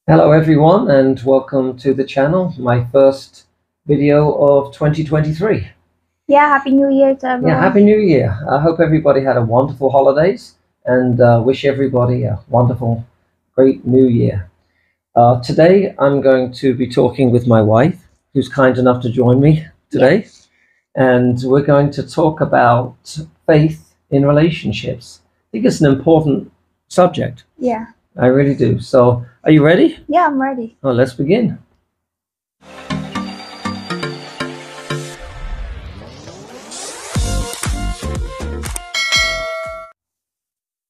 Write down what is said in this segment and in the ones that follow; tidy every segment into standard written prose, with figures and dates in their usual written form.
Hello everyone and welcome to the channel, my first video of 2023. Yeah, Happy New Year to Yeah, everyone. Happy New Year. I hope everybody had a wonderful holidays and wish everybody a wonderful, great new year. Today I'm going to be talking with my wife, who's kind enough to join me Yeah, today, and we're going to talk about faith in relationships. I think it's an important subject. yeah, I really do. So, are you ready? yeah, I'm ready. Well, let's begin.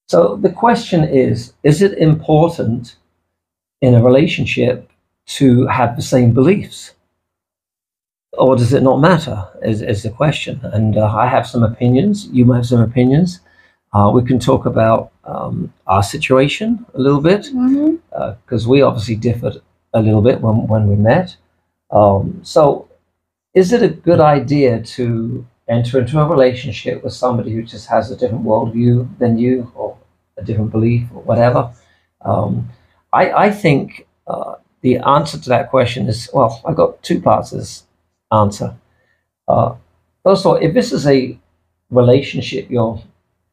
So the question is it important in a relationship to have the same beliefs? Or does it not matter, is the question. And I have some opinions. You might have some opinions. We can talk about our situation a little bit, Mm-hmm. because we obviously differed a little bit when we met. So is it a good idea to enter into a relationship with somebody who just has a different worldview than you, or a different belief, or whatever? Um, I think the answer to that question is, well, I've got two parts to this answer. Uh, First of all, if this is a relationship you're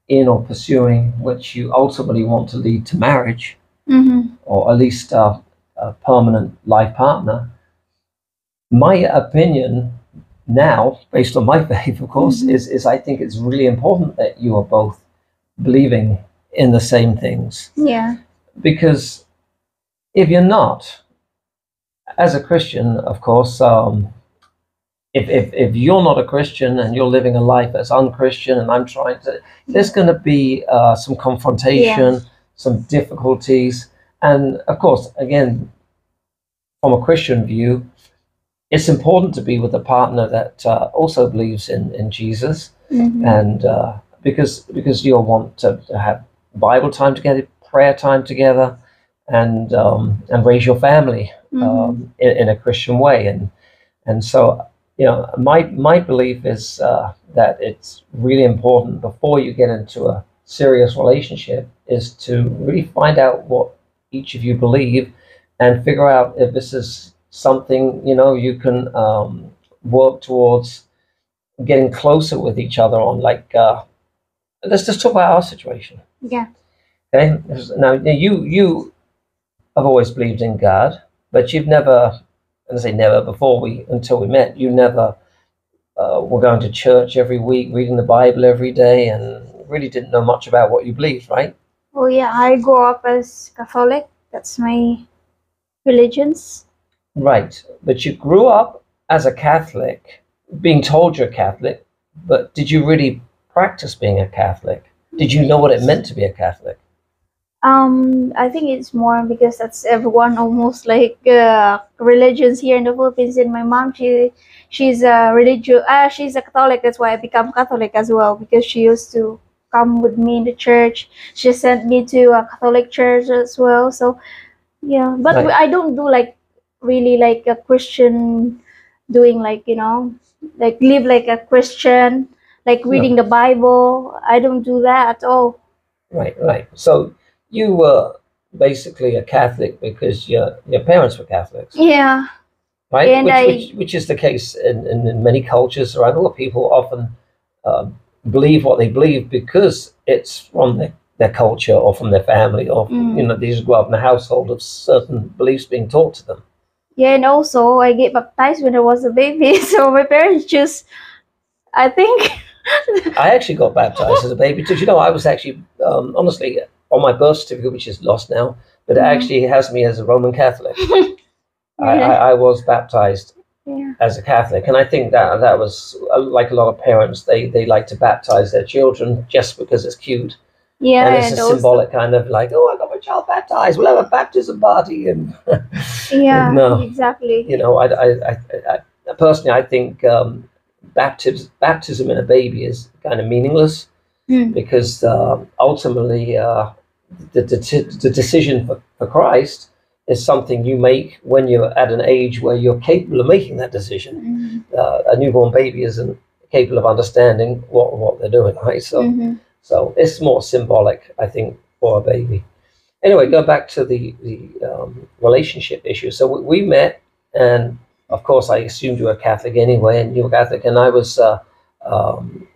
in or pursuing, which you ultimately want to lead to marriage, Mm-hmm. or at least a permanent life partner, my opinion now, based on my faith, of course, Mm-hmm. is I think it's really important that you are both believing in the same things. Yeah, Because if you're not, as a Christian, of course, if you're not a Christian and you're living a life that's unchristian, and I'm trying to, there's going to be some yeah, confrontation, some difficulties. And of course, again, from a Christian view, it's important to be with a partner that also believes in Jesus, mm-hmm. and because you'll want to have Bible time together, prayer time together, and raise your family Mm-hmm. in a Christian way, and so my belief is that it's really important before you get into a serious relationship is to really find out what each of you believe, and figure out if this is something you can work towards getting closer with each other on. Like, let's just talk about our situation. Yeah. Okay, now you have always believed in God, but you've never, and I say never, before we until we met, you never were going to church every week, reading the Bible every day, and really didn't know much about what you believed, right? Oh yeah, I grew up as Catholic. That's my religions. Right. But you grew up as a Catholic, being told you're Catholic, but did you really practice being a Catholic? Did you know what it Yes. meant to be a Catholic? I think it's more because that's everyone almost like religions here in the Philippines. And my mom, she's a religious. She's a Catholic. That's why I become Catholic as well, because she used to come with me in the church. She sent me to a Catholic church as well. So yeah, but Right. I don't do like really like a Christian doing, like, like live like a Christian, like reading No. the Bible. I don't do that at all. Right. Right. So you were basically a Catholic because your parents were Catholics, Yeah, right? and Which is the case in many cultures around the world. People often uh, believe what they believe because it's from their culture, or from their family, or mm, they just grow up in a household of certain beliefs being taught to them. yeah, and also I get baptized when I was a baby. So my parents just, I think, I actually got baptized as a baby too. I was actually, honestly, on my birth certificate, which is lost now, but it Mhm. actually has me as a Roman Catholic. Yeah, I was baptized yeah, as a Catholic, and I think that was like a lot of parents. They like to baptize their children just because it's cute, and yeah, it's a and also, symbolic kind of like, oh, I got my child baptized. We'll have a baptism party, and yeah, no, exactly. personally, I think baptism in a baby is kind of meaningless, Mm. because ultimately the decision for Christ is something you make when you're at an age where you're capable of making that decision. Mhm. A newborn baby isn't capable of understanding what they're doing, right? So Mhm. so it's more symbolic, I think, for a baby. Anyway, go back to the relationship issue. So we met, and of course, I assumed you were Catholic anyway, and you were Catholic, and I was um,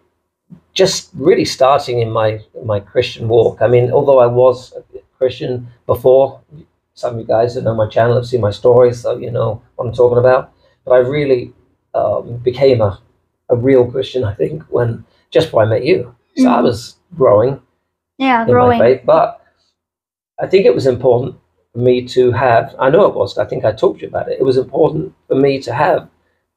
just really starting in my Christian walk. I mean, although I was a Christian before, some of you guys that know my channel have seen my stories, so you know what I'm talking about. But I really became a real Christian, I think, when just before I met you. So I was growing Yeah, in my growing. faith, but I think it was important for me to have. I know it was. I think I talked to you about it. It was important for me to have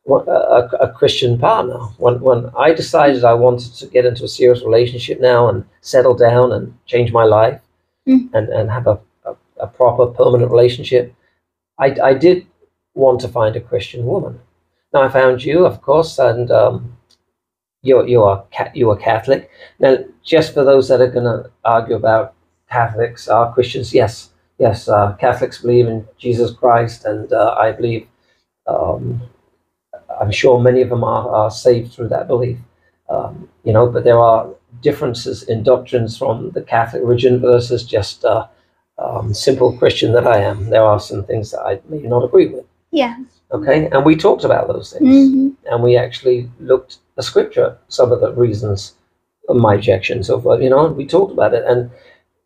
a Christian partner. When I decided I wanted to get into a serious relationship now and settle down and change my life Mm. and have a proper permanent relationship, I did want to find a Christian woman. Now I found you, of course, and you are Catholic. Now, just for those that are going to argue about Catholics are Christians, yes, yes, Catholics believe in Jesus Christ, and I believe. Um, I'm sure many of them are saved through that belief. But there are differences in doctrines from the Catholic religion versus just simple Christian that I am. There are some things that I may not agree with. Yeah. Okay, and we talked about those things, and we actually looked at scripture, some of the reasons of my objections. We talked about it, and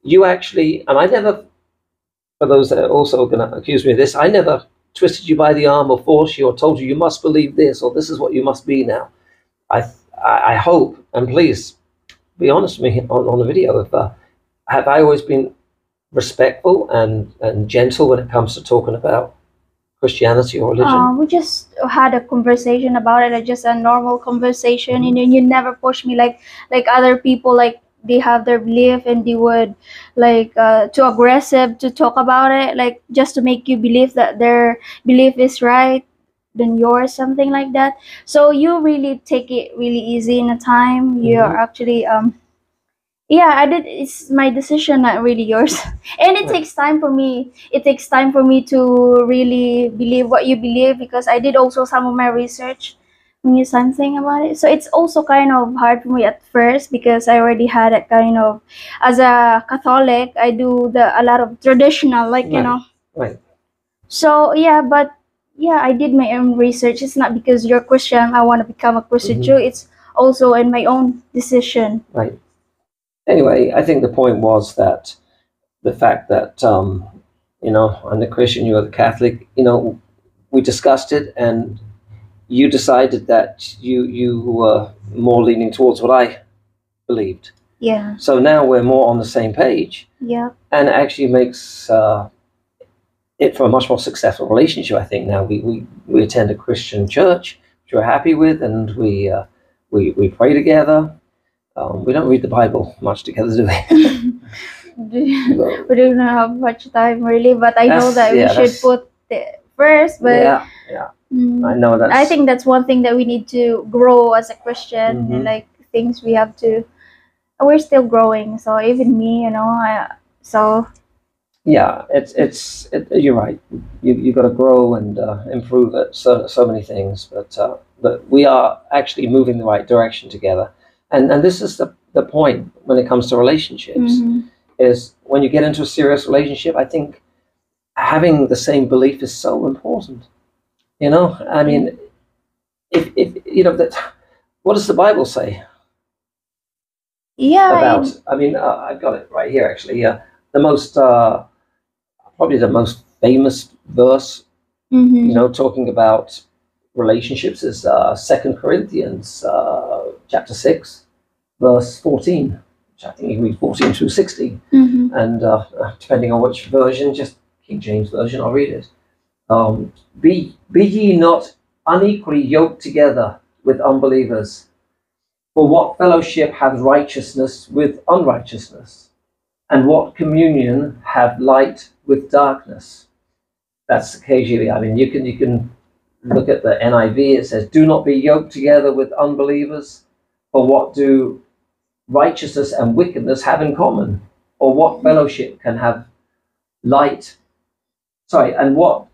you actually, and I never, for those that are also going to accuse me of this, I never twisted you by the arm or forced you or told you you must believe this or this is what you must be now. I I hope, and please be honest with me on the video, if have I always been respectful and gentle when it comes to talking about Christianity or religion? We just had a conversation about it, like just a normal conversation. You never push me like other people, like they have their belief and they would like too aggressive to talk about it, like just to make you believe that their belief is right than yours, something like that. So you really take it really easy in a time. You're actually yeah, I did. It's my decision, not really yours. And it Right. takes time for me. It takes time for me to really believe what you believe, because I did also some of my research when you something about it. So it's also kind of hard for me at first, because I already had a kind of, as a Catholic, I do a lot of traditional, like Right. Right. So yeah, but yeah, I did my own research. It's not because you're Christian I want to become a Christian too. It's also in my own decision. Right. Anyway, I think the point was that the fact that I'm the Christian, you're the Catholic. We discussed it, and you decided that you were more leaning towards what I believed. Yeah. So now we're more on the same page, Yeah. and it actually makes it for a much more successful relationship. I think now we attend a Christian church, which we're happy with, and we pray together. We don't read the Bible much together, do we? We don't have much time really, but I know that we should put it first. But yeah. I know that. I think that's one thing that we need to grow as a Christian, and like things we have to. We're still growing, so even me, so. Yeah, you're right. You got to grow and improve at so many things, but we are actually moving the right direction together, and this is the point when it comes to relationships. Is when you get into a serious relationship, I think having the same belief is so important. I mean, if that, what does the Bible say? Yeah. About, I mean, I've got it right here actually. The most probably the most famous verse, talking about relationships is 2 Corinthians chapter 6, verse 14. I think you read 14 through 16, and depending on which version, just King James version, I'll read it. Be ye not unequally yoked together with unbelievers, for what fellowship hath righteousness with unrighteousness, and what communion hath light with darkness? That's the KJV. I mean, you can look at the NIV. It says, "Do not be yoked together with unbelievers, for what do righteousness and wickedness have in common? Or what fellowship can have light? Sorry, and what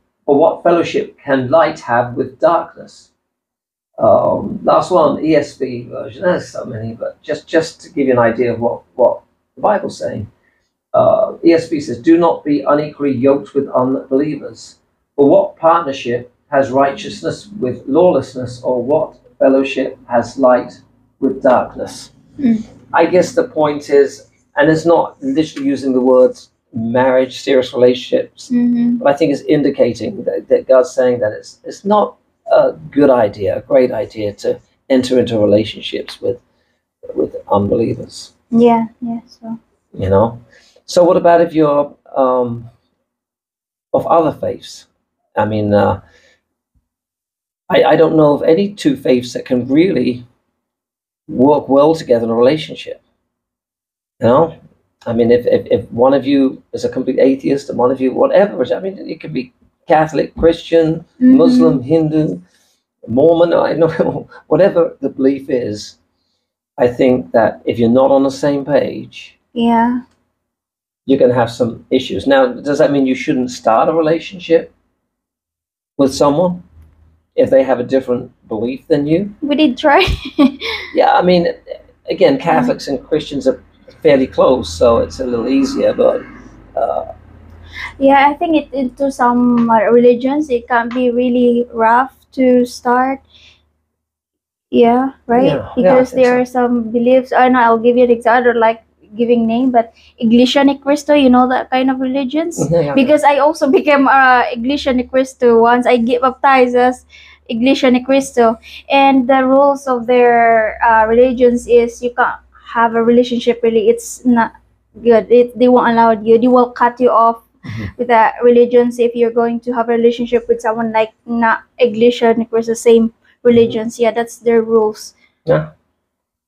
fellowship can light have with darkness?" Last one, ESV version. There's so many, but just to give you an idea of what the Bible's saying. ESV says, "Do not be unequally yoked with unbelievers. For what partnership has righteousness with lawlessness, or what fellowship has light with darkness?" Mm. I guess the point is, and it's not literally using the words marriage, serious relationships, but I think it's indicating that God's saying that it's not a good idea, a great idea to enter into relationships with unbelievers. Yeah, yeah. So You know. So what about if you're of other faiths? I mean, I don't know of any two faiths that can really work well together in a relationship. You know, I mean, if one of you is a complete atheist and one of you, whatever, I mean, it could be Catholic, Christian, Muslim, Hindu, Mormon, I know, whatever the belief is, I think that if you're not on the same page, yeah. you're going to have some issues. Now, does that mean you shouldn't start a relationship with someone if they have a different belief than you? We did try. Yeah, I mean, again, Catholics and Christians are fairly close, so it's a little easier, but Yeah, I think it into some religions it can be really rough to start. Yeah, right. yeah, I Because think there are so. some beliefs. I know. I'll give you an example, like giving name, but Iglesia ni Cristo. You know that kind of religions. Yeah, Because I also became Iglesia ni Cristo once. I get baptized as Iglesia ni Cristo, and the rules of their religions is you can't have a relationship. Really, it's not good. They won't allow you. They will cut you off with the religions if you're going to have a relationship with someone like not Iglesia ni Cristo, same religions. Yeah, that's their rules. Yeah,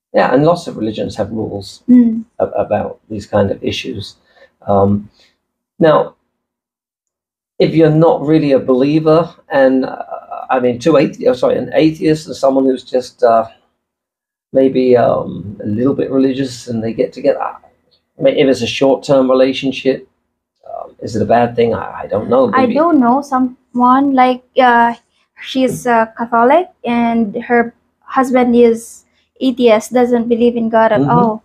yeah, and lots of religions have rules about these kind of issues. Now, if you're not really a believer, and I mean, an atheist and someone who's just maybe a little bit religious, and they get together. If it's a short-term relationship, is it a bad thing? I don't know. I Maybe. don't know someone like she's Catholic and her husband is atheist, doesn't believe in God at all.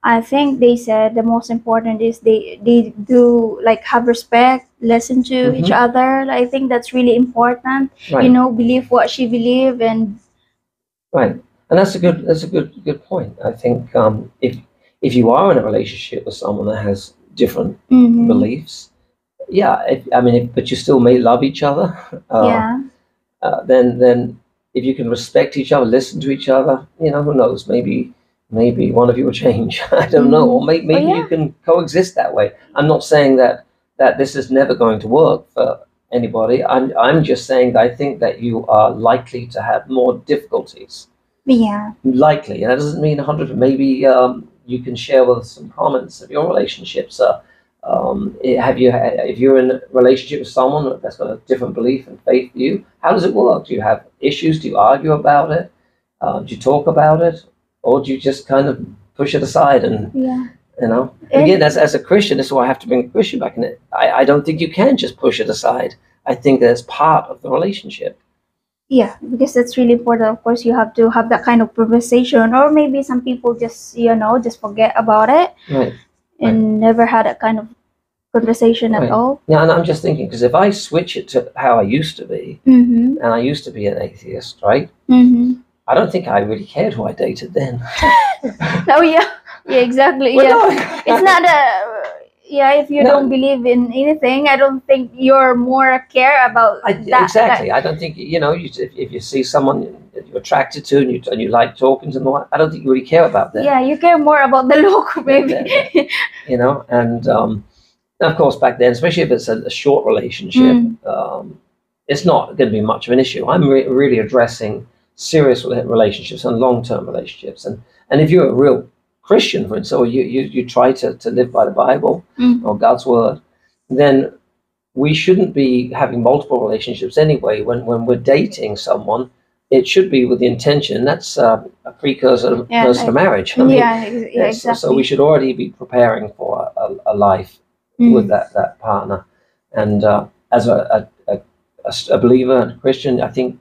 I think they said the most important is they do like have respect, listen to each other. I think that's really important. Right. You know, believe what she believe and Right, and that's a good point. I think if you are in a relationship with someone that has different beliefs, yeah, but you still may love each other. yeah. Then if you can respect each other, listen to each other, who knows? Maybe one of you will change. I don't know, or maybe yeah. you can coexist that way. I'm not saying that this is never going to work for anybody. I'm just saying that I think that you are likely to have more difficulties. Yeah. Likely, and that doesn't mean 100. Maybe you can share with us some comments of your relationships. If you're in a relationship with someone that's got a different belief and faith to you, how does it work? Do you have issues? Do you argue about it? Do you talk about it, or do you just kind of push it aside and Again, as a Christian, this is why I have to bring a Christian back in it. I don't think you can just push it aside. I think that's part of the relationship. Yeah, because that's really important. Of course, you have to have that kind of conversation, or maybe some people just just forget about it, right, and never had that kind of conversation at all. Yeah, and I'm just thinking, because if I switch it to how I used to be, and I used to be an atheist, right? I don't think I really cared who I dated then. Oh yeah, yeah, exactly. Well, yeah, no. It's not a if you don't believe in anything, I don't think you're more care about that. Exactly. I don't think if you see someone that you're attracted to and you like talking to them, I don't think you really care about that. Yeah, you care more about the look, maybe. And of course back then, especially if it's a short relationship, it's not going to be much of an issue. I'm really addressing serious relationships and long-term relationships, and if you're a real Christian, for instance, or you try to live by the Bible or God's word, then we shouldn't be having multiple relationships anyway. When we're dating someone, it should be with the intention. That's a precursor to marriage. I mean, exactly. So we should already be preparing for a life with that partner. And as a believer and a Christian, I think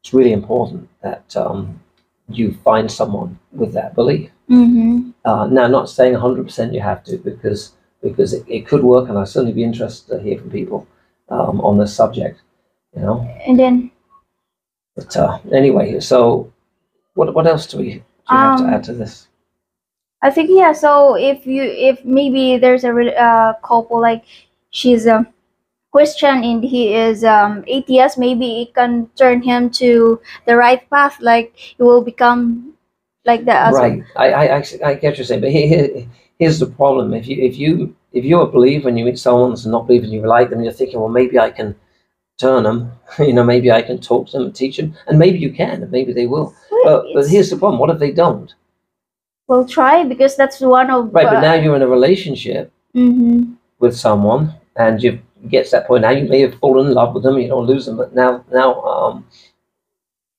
it's really important that you find someone with that belief. Now, not saying 100% you have to, because because it could work, and I'd certainly be interested to hear from people on this subject, you know. And then But anyway, so what else do you have to add to this? I think yeah. So if maybe there's a couple like she's a Christian and he is atheist, maybe it can turn him to the right path. Like he will become like that as well. Right. I get what you're saying, but here's the problem. If you're a believer and you meet someone that's not believing you like them, you're thinking, well, maybe I can turn them. You know, maybe I can talk to them and teach them, and maybe you can, and maybe they will. But here's the problem. What if they don't? We'll try because that's one of Right. But now you're in a relationship with someone, and you get to that point. Now you may have fallen in love with them. You don't lose them, but now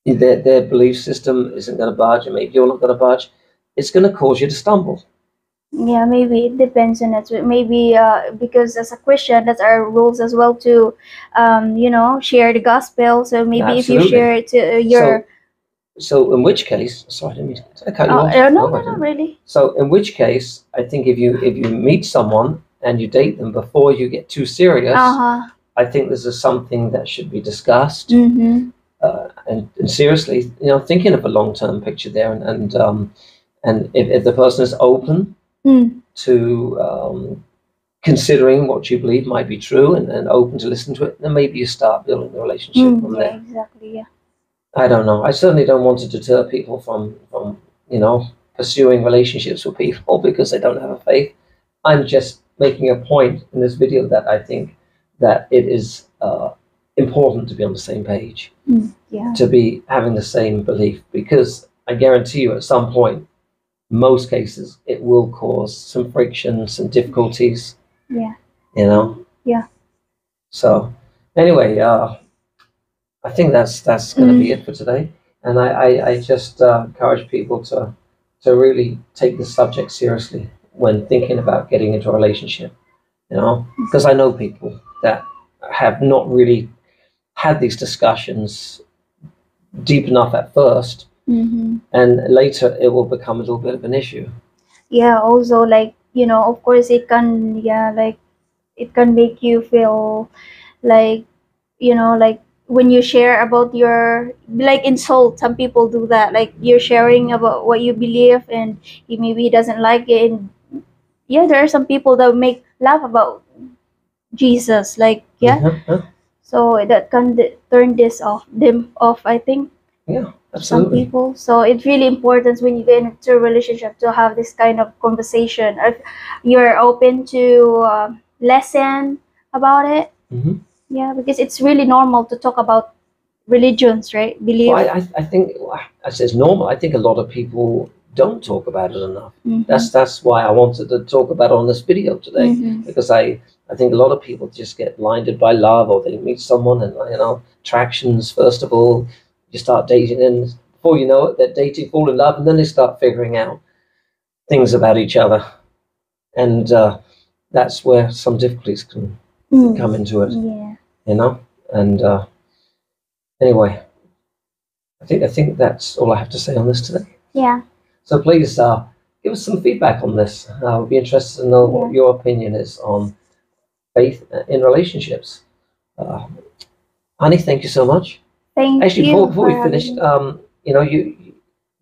their belief system isn't going to budge, and maybe you're not going to budge. It's going to cause you to stumble. Yeah, maybe it depends on it. Maybe because as a Christian, that's our rules as well to, share the gospel. So maybe if you Absolutely. share it to your. So in which case, sorry, I didn't mean to cut you off. No, really. So in which case, I think if you meet someone and you date them before you get too serious, I think this is something that should be discussed. And seriously, thinking of a long-term picture there, and if the person is open to considering what you believe might be true and open to listen to it, then maybe you start building the relationship from there. Exactly, yeah. I don't know. I certainly don't want to deter people from pursuing relationships with people because they don't have a faith. I'm just making a point in this video that I think that it is important to be on the same page, to be having the same belief, because I guarantee you at some point, most cases, it will cause some friction, some difficulties. Yeah. Yeah. So anyway, I think that's going to be it for today. And I just encourage people to really take this subject seriously when thinking about getting into a relationship, because I know people that have not really had these discussions deep enough at first, and later it will become a little bit of an issue. Yeah, also of course it can it can make you feel like when you share about your insult. Some people do that, like you're sharing about what you believe and he doesn't like it, and there are some people that make laugh about Jesus, so that can turn them off, I think. Yeah, absolutely. Some people. So it's really important when you get into a relationship to have this kind of conversation. If you're open to listen about it, yeah, because it's really normal to talk about religions, right? Belief. Well, I think I say it's normal. I think a lot of people don't talk about it enough. That's why I wanted to talk about it on this video today, because I think a lot of people just get blinded by love, or they meet someone and attractions first of all. You start dating, and before you know it, they're dating, fall in love, and then they start figuring out things about each other, and that's where some difficulties can come into it. Yeah. And anyway, I think that's all I have to say on this today. Yeah. So please give us some feedback on this. We'd be interested to know what your opinion is on faith in relationships. Honey, thank you so much. Actually, before we finish,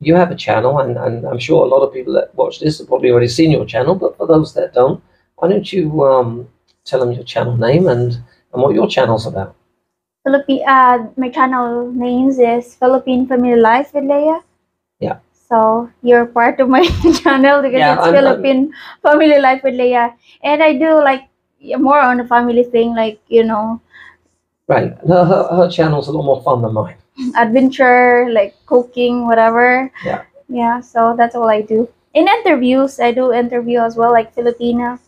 you have a channel, and I'm sure a lot of people that watch this have probably already seen your channel. But for those that don't, why don't you tell them your channel name and what your channel's about? My channel names is Philippine Family Life with Leah. Yeah. So you're part of my channel because it's Philippine Family Life with Leah, and I do more on the family thing, Right. Her channel's a lot more fun than mine. Adventure, like cooking, whatever. Yeah. Yeah, so that's all I do. In interviews, I do interview as well, like Filipina.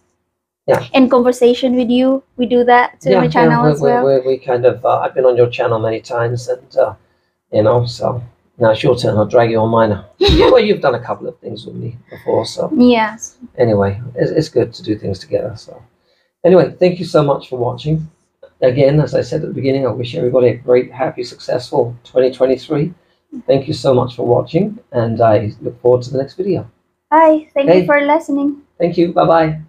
Yeah. In conversation with you, we do that to my channel as well. We kind of, I've been on your channel many times, and so now it's your turn. I'll drag you on mine now. Well, you've done a couple of things with me before, so. Yes. Anyway, it's good to do things together, so. Anyway, thank you so much for watching. Again, as I said at the beginning, I wish everybody a great, happy, successful 2023. Thank you so much for watching, and I look forward to the next video. Bye. Thank you for listening. Thank you. Bye-bye.